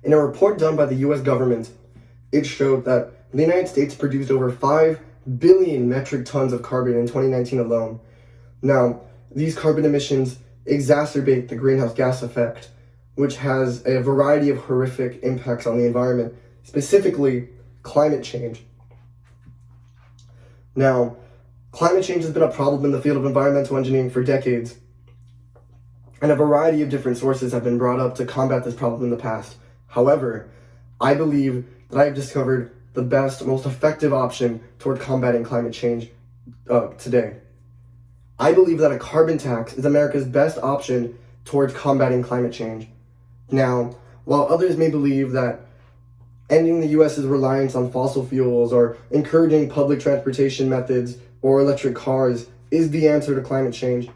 In a report done by the US government, it showed that the United States produced over 5 billion metric tons of carbon in 2019 alone. Now, these carbon emissions exacerbate the greenhouse gas effect, which has a variety of horrific impacts on the environment, specifically climate change. Now, climate change has been a problem in the field of environmental engineering for decades, and a variety of different sources have been brought up to combat this problem in the past. However, I believe that I have discovered the best, most effective option toward combating climate change today. I believe that a carbon tax is America's best option towards combating climate change. Now, while others may believe that ending the U.S.'s reliance on fossil fuels or encouraging public transportation methods or electric cars is the answer to climate change,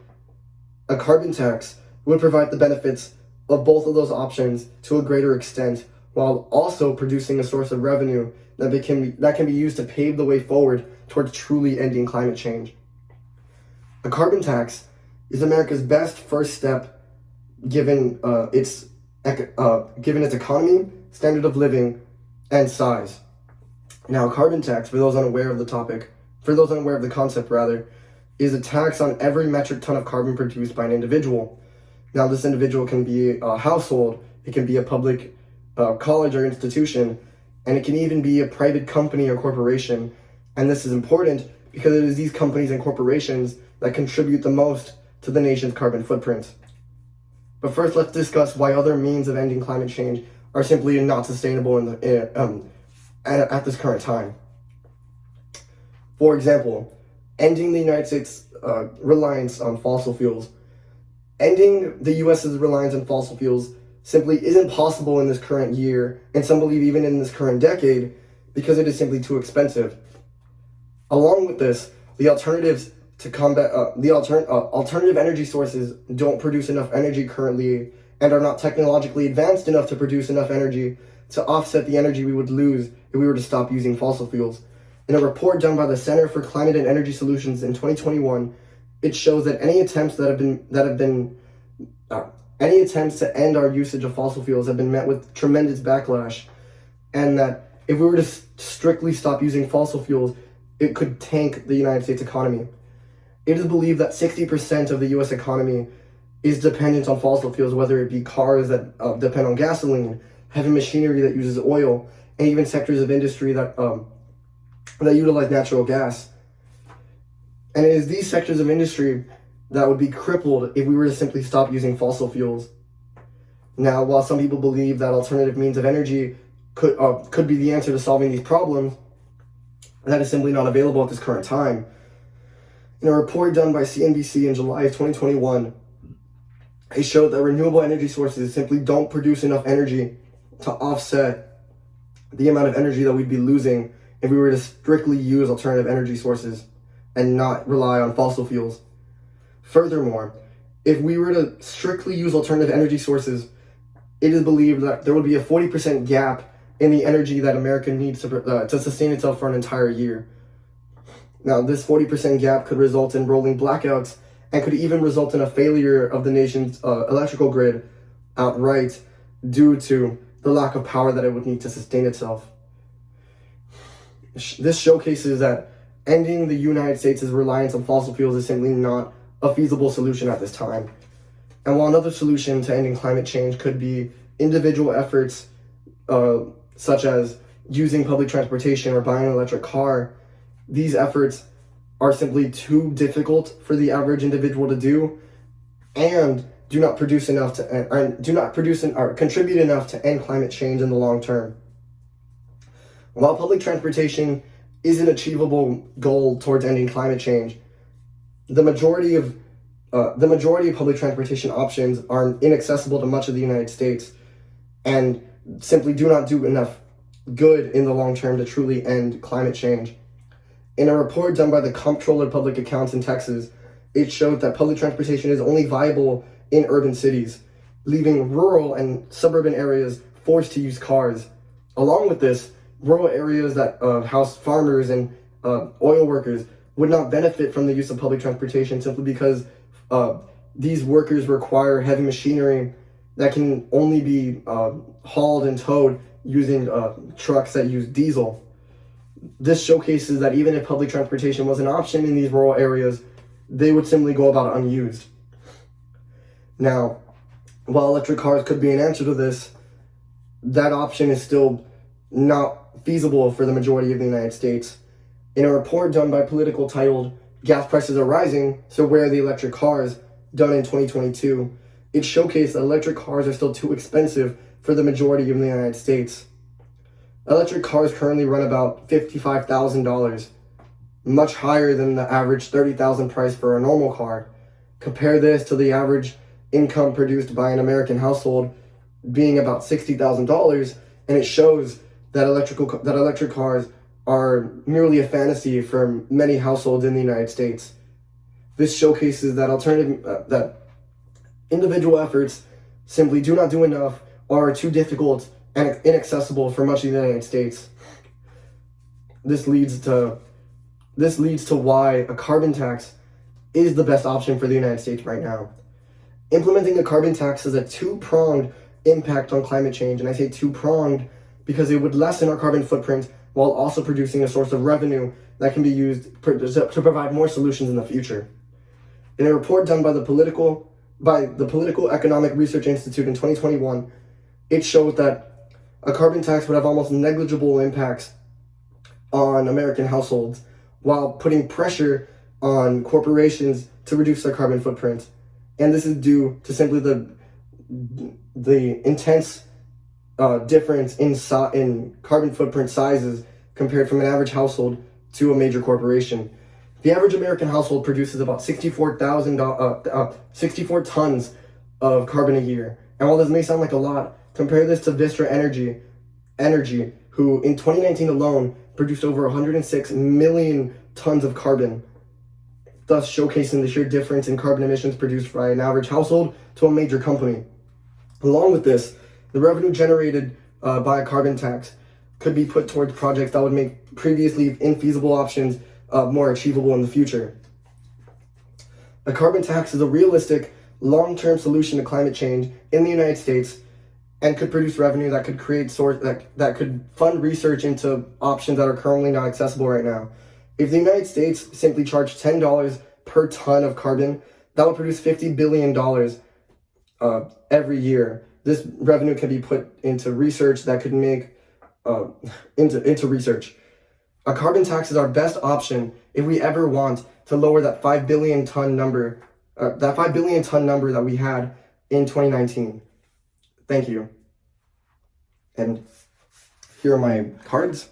a carbon tax would provide the benefits of both of those options to a greater extent, while also producing a source of revenue that can be used to pave the way forward towards truly ending climate change. A carbon tax is America's best first step given its economy, standard of living, and size. Now, a carbon tax, for those unaware of the concept, is a tax on every metric ton of carbon produced by an individual. Now, this individual can be a household, it can be a public college or institution, and it can even be a private company or corporation. And this is important because it is these companies and corporations that contribute the most to the nation's carbon footprint. But first, let's discuss why other means of ending climate change are simply not sustainable at this current time. For example, ending the United States' reliance on fossil fuels. Ending the U.S.'s reliance on fossil fuels simply isn't possible in this current year, and some believe even in this current decade, because it is simply too expensive. Along with this, the alternatives to combat alternative energy sources don't produce enough energy currently and are not technologically advanced enough to produce enough energy to offset the energy we would lose if we were to stop using fossil fuels. In a report done by the Center for Climate and Energy Solutions in 2021, it shows that any attempts to end our usage of fossil fuels have been met with tremendous backlash, and that if we were to strictly stop using fossil fuels, it could tank the United States economy. It is believed that 60% of the U.S. economy is dependent on fossil fuels, whether it be cars that depend on gasoline, heavy machinery that uses oil, and even sectors of industry that utilize natural gas. And it is these sectors of industry that would be crippled if we were to simply stop using fossil fuels. Now, while some people believe that alternative means of energy could be the answer to solving these problems, that is simply not available at this current time. In a report done by CNBC in July of 2021, it showed that renewable energy sources simply don't produce enough energy to offset the amount of energy that we'd be losing if we were to strictly use alternative energy sources and not rely on fossil fuels. Furthermore, if we were to strictly use alternative energy sources, it is believed that there would be a 40% gap in the energy that America needs to sustain itself for an entire year. Now, this 40% gap could result in rolling blackouts and could even result in a failure of the nation's electrical grid outright due to the lack of power that it would need to sustain itself. This showcases that ending the United States' reliance on fossil fuels is simply not a feasible solution at this time. And while another solution to ending climate change could be individual efforts such as using public transportation or buying an electric car, these efforts are simply too difficult for the average individual to do and do not contribute enough to end climate change in the long term. While public transportation is an achievable goal towards ending climate change, the majority of public transportation options are inaccessible to much of the United States and simply do not do enough good in the long term to truly end climate change. In a report done by the Comptroller of Public Accounts in Texas, it showed that public transportation is only viable in urban cities, leaving rural and suburban areas forced to use cars. Along with this, rural areas that house farmers and oil workers would not benefit from the use of public transportation simply because these workers require heavy machinery that can only be hauled and towed using trucks that use diesel. This showcases that even if public transportation was an option in these rural areas, they would simply go about it unused. Now, while electric cars could be an answer to this, that option is still not feasible for the majority of the United States. In a report done by Political titled "Gas Prices Are Rising, So Where Are the Electric Cars?" done in 2022, it showcased that electric cars are still too expensive for the majority of the United States. Electric cars currently run about $55,000, much higher than the average $30,000 price for a normal car. Compare this to the average income produced by an American household being about $60,000, and it shows that electric cars are merely a fantasy for many households in the United States. This showcases that that individual efforts simply do not do enough or are too difficult and inaccessible for much of the United States. This leads to why a carbon tax is the best option for the United States right now. Implementing a carbon tax has a two-pronged impact on climate change, and I say two-pronged because it would lessen our carbon footprint while also producing a source of revenue that can be used to provide more solutions in the future. In a report done by the Political Economic Research Institute in 2021, it showed that a carbon tax would have almost negligible impacts on American households while putting pressure on corporations to reduce their carbon footprint. And this is due to simply the intense difference in carbon footprint sizes compared from an average household to a major corporation. The average American household produces about 64 tons of carbon a year. And while this may sound like a lot, compare this to Vistra Energy, who in 2019 alone produced over 106 million tons of carbon, thus showcasing the sheer difference in carbon emissions produced by an average household to a major company. Along with this, the revenue generated by a carbon tax could be put towards projects that would make previously infeasible options more achievable in the future. A carbon tax is a realistic, long-term solution to climate change in the United States and could produce revenue that could that could fund research into options that are currently not accessible right now. If the United States simply charged $10 per ton of carbon, that would produce $50 billion every year. This revenue can be put into research that could make into research. A carbon tax is our best option if we ever want to lower that 5 billion ton number, that we had in 2019. Thank you. And here are my cards.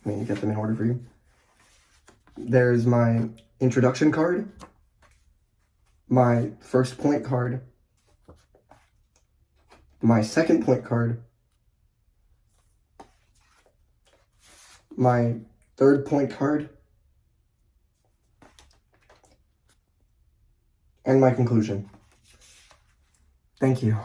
Let me get them in order for you. There's my introduction card, my first point card, my second point card, my third point card, and my conclusion. Thank you.